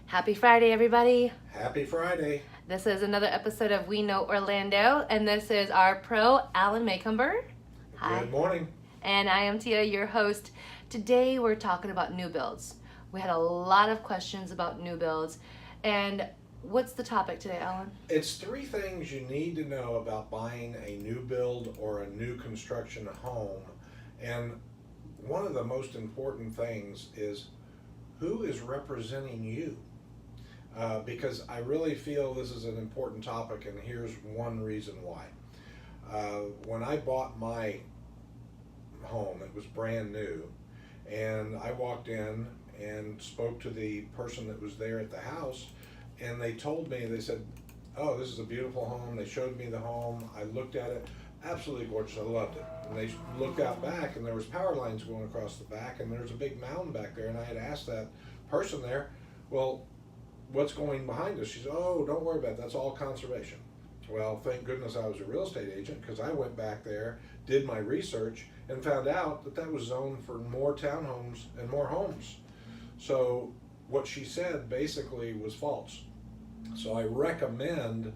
Happy Friday, everybody. Happy Friday. This is another episode of We Know Orlando, and this is our pro, Alan Maycomber. Hi. Good morning. And I am Tia, your host. Today we're talking about new builds. We had a lot of questions about new builds. And what's the topic today, Alan? It's 3 things you need to know about buying a new build or a new construction home. And one of the most important things is who is representing you. Because I really feel this is an important topic, and here's one reason why. When I bought my home, it was brand new, and I walked in and spoke to the person that was there at the house, and they told me, they said, oh, this is a beautiful home. They showed me the home. I looked at it, absolutely gorgeous. I loved it. And they looked out back, and there was power lines going across the back, and there's a big mound back there. And I had asked that person there, well, what's going behind us? She said, oh, don't worry about it. That's all conservation. Well, thank goodness I was a real estate agent, because I went back there, did my research, and found out that that was zoned for more townhomes and more homes. So what she said basically was false. So I recommend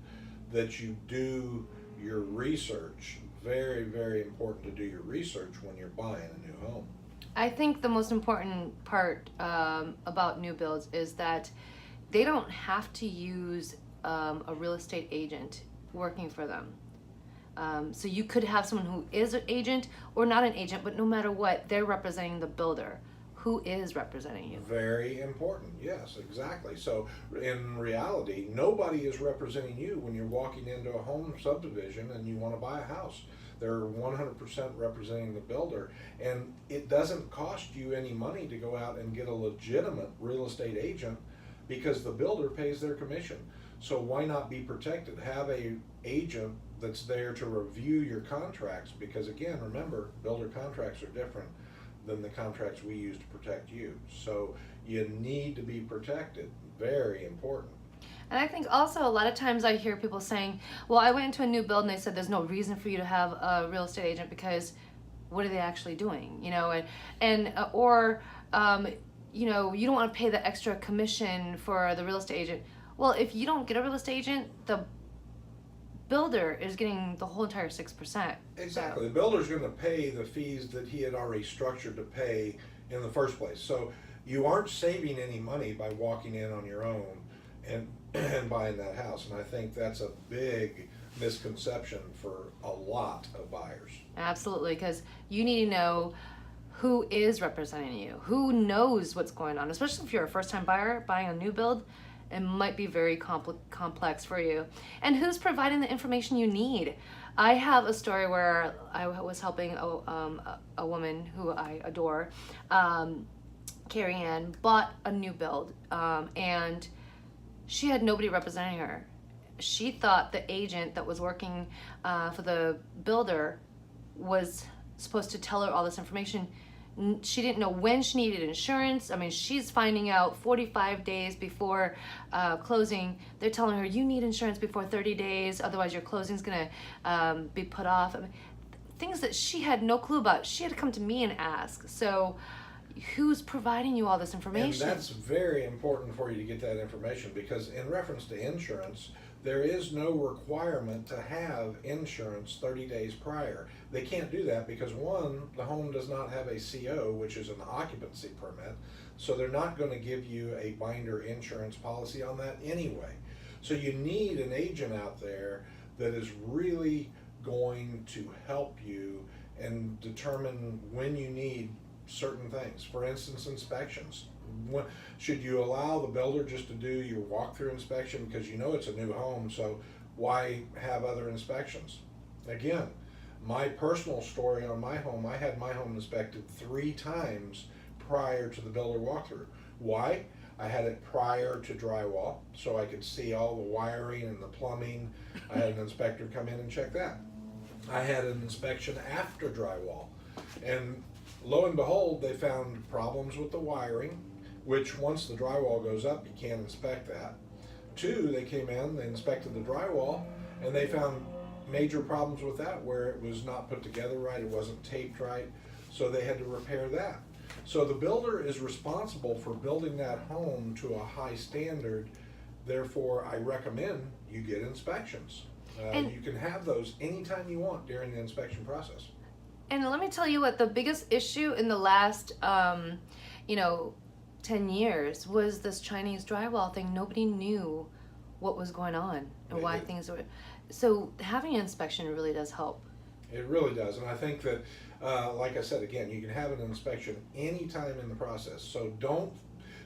that you do your research. Very, very important to do your research when you're buying a new home. I think the most important part about new builds is that they don't have to use a real estate agent working for them. So you could have someone who is an agent or not an agent, but no matter what, they're representing the builder. Who is representing you? Very important, yes, exactly. So in reality, nobody is representing you when you're walking into a home subdivision and you want to buy a house. They're 100% representing the builder, and it doesn't cost you any money to go out and get a legitimate real estate agent, because the builder pays their commission. So why not be protected? Have a agent that's there to review your contracts, because again, remember, builder contracts are different than the contracts we use to protect you. So you need to be protected. Very important. And I think also a lot of times I hear people saying, well, I went into a new build and they said there's no reason for you to have a real estate agent because what are they actually doing? You know, you know, you don't want to pay the extra commission for the real estate agent. Well, if you don't get a real estate agent, the builder is getting the whole entire 6%. Exactly. The builder's going to pay the fees that he had already structured to pay in the first place. So you aren't saving any money by walking in on your own and buying that house. And I think that's a big misconception for a lot of buyers. Absolutely, because you need to know who is representing you, who knows what's going on, especially if you're a first-time buyer buying a new build. It might be very complex for you. And who's providing the information you need? I have a story where I was helping a woman who I adore, Carrie Ann, bought a new build, and she had nobody representing her. She thought the agent that was working for the builder was supposed to tell her all this information. She didn't know when she needed insurance. I mean, she's finding out 45 days before closing. They're telling her, you need insurance before 30 days, otherwise your closing's gonna be put off. I mean, things that she had no clue about. She had to come to me and ask. So who's providing you all this information? And that's very important for you to get that information, because in reference to insurance, there is no requirement to have insurance 30 days prior. They can't do that because, one, the home does not have a CO, which is an occupancy permit, so they're not going to give you a binder insurance policy on that anyway. So you need an agent out there that is really going to help you and determine when you need certain things. For instance, inspections. Should you allow the builder just to do your walkthrough inspection, because you know it's a new home, so why have other inspections? Again, my personal story on my home, I had my home inspected 3 times prior to the builder walkthrough. Why? I had it prior to drywall, so I could see all the wiring and the plumbing. I had an inspector come in and check that. I had an inspection after drywall, and lo and behold, they found problems with the wiring, which once the drywall goes up, you can't inspect that. 2, they came in, they inspected the drywall, and they found major problems with that, where it was not put together right, it wasn't taped right, so they had to repair that. So the builder is responsible for building that home to a high standard. Therefore, I recommend you get inspections. And- You can have those anytime you want during the inspection process. And let me tell you what the biggest issue in the last, 10 years was this Chinese drywall thing. Nobody knew what was going on and They why did. things were. So having an inspection really does help. It really does, and I think that, like I said, again, you can have an inspection anytime in the process. So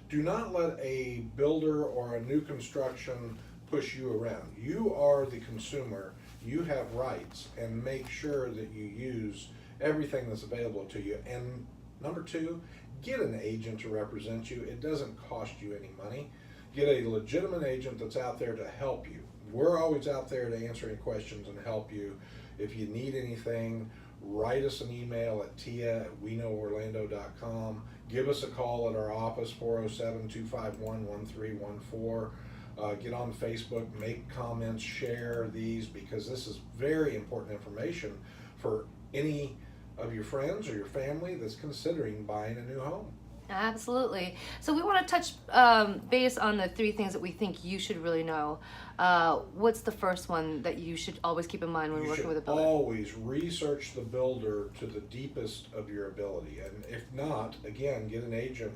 do not let a builder or a new construction push you around. You are the consumer, you have rights, and make sure that you use everything that's available to you. And number two, get an agent to represent you. It doesn't cost you any money. Get a legitimate agent that's out there to help you. We're always out there to answer any questions and help you. If you need anything, write us an email at tia@weknoworlando.com. Give us a call at our office, 407-251-1314. Get on Facebook, make comments, share these, because this is very important information for any of your friends or your family that's considering buying a new home. Absolutely. So we want to touch base on the three things that we think you should really know. What's the first one that you should always keep in mind when You working should with a builder? always research the builder to the deepest of your ability. And if not, again, get an agent,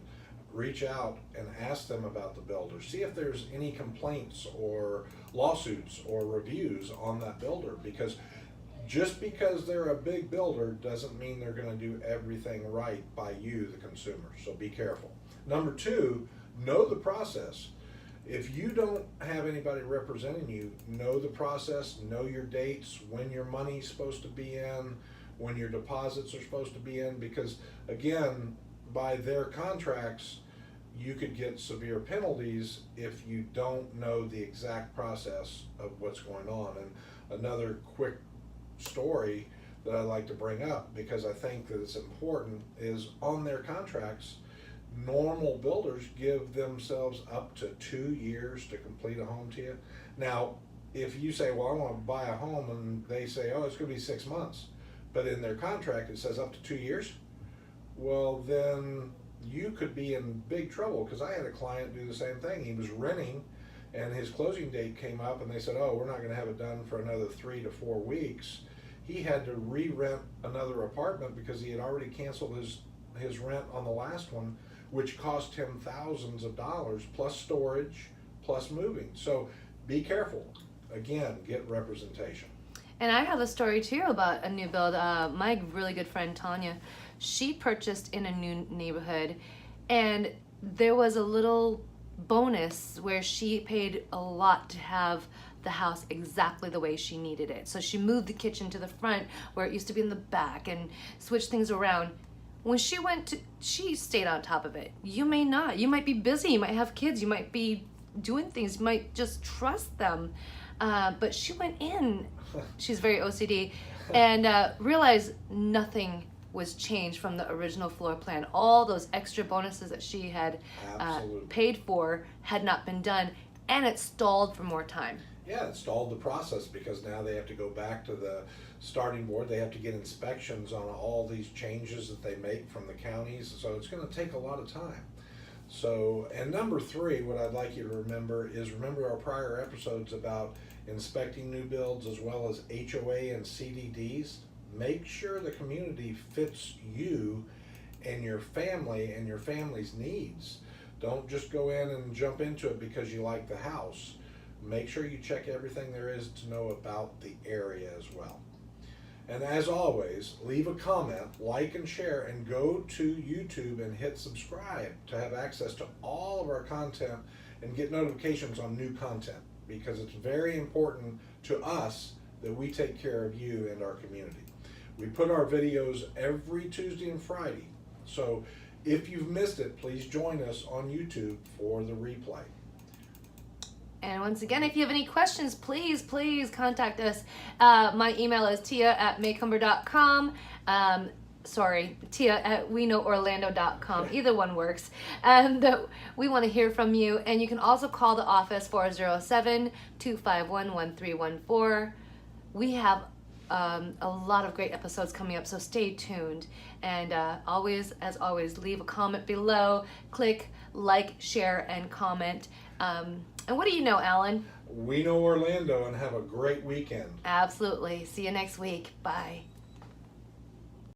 reach out and ask them about the builder. See if there's any complaints or lawsuits or reviews on that builder, because just because they're a big builder doesn't mean they're going to do everything right by you, the consumer. So be careful. Number two, know the process. If you don't have anybody representing you, know the process, know your dates, when your money's supposed to be in, when your deposits are supposed to be in, because again, by their contracts, you could get severe penalties if you don't know the exact process of what's going on. And another quick story that I like to bring up, because I think that it's important, is on their contracts, normal builders give themselves up to 2 years to complete a home to you. Now, if you say, well, I want to buy a home, and they say, oh, it's going to be 6 months, but in their contract it says up to 2 years, well, then you could be in big trouble, because I had a client do the same thing. He was renting, and his closing date came up, and they said, oh, we're not going to have it done for another 3 to 4 weeks. He had to re-rent another apartment because he had already canceled his rent on the last one, which cost him thousands of dollars, plus storage, plus moving. So be careful. Again, get representation. And I have a story too about a new build. My really good friend Tanya, she purchased in a new neighborhood, and there was a little bonus where she paid a lot to have the house exactly the way she needed it. So she moved the kitchen to the front where it used to be in the back and switched things around. When she she stayed on top of it. You may not. You might be busy. You might have kids. You might be doing things. You might just trust them. But she went in. She's very OCD, and realized nothing was changed from the original floor plan. All those extra bonuses that she had paid for had not been done, and it stalled for more time. Yeah, it stalled the process, because now they have to go back to the starting board. They have to get inspections on all these changes that they make from the counties. So it's going to take a lot of time. So, and number three, what I'd like you to remember is remember our prior episodes about inspecting new builds as well as HOA and CDDs. Make sure the community fits you and your family and your family's needs. Don't just go in and jump into it because you like the house. Make sure you check everything there is to know about the area as well. And as always, leave a comment, like and share, and go to YouTube and hit subscribe to have access to all of our content and get notifications on new content, because it's very important to us that we take care of you and our community. We put our videos every Tuesday and Friday, so if you've missed it, please join us on YouTube for the replay. And once again, if you have any questions, please contact us. My email is tia@maycumber.com. Tia@weknoworlando.com. Either one works. And we want to hear from you. And you can also call the office, 407-251-1314. We have a lot of great episodes coming up, so stay tuned. And as always, leave a comment below. Click like, share, and comment. And what do you know, Alan? We know Orlando, and have a great weekend. Absolutely. See you next week. Bye.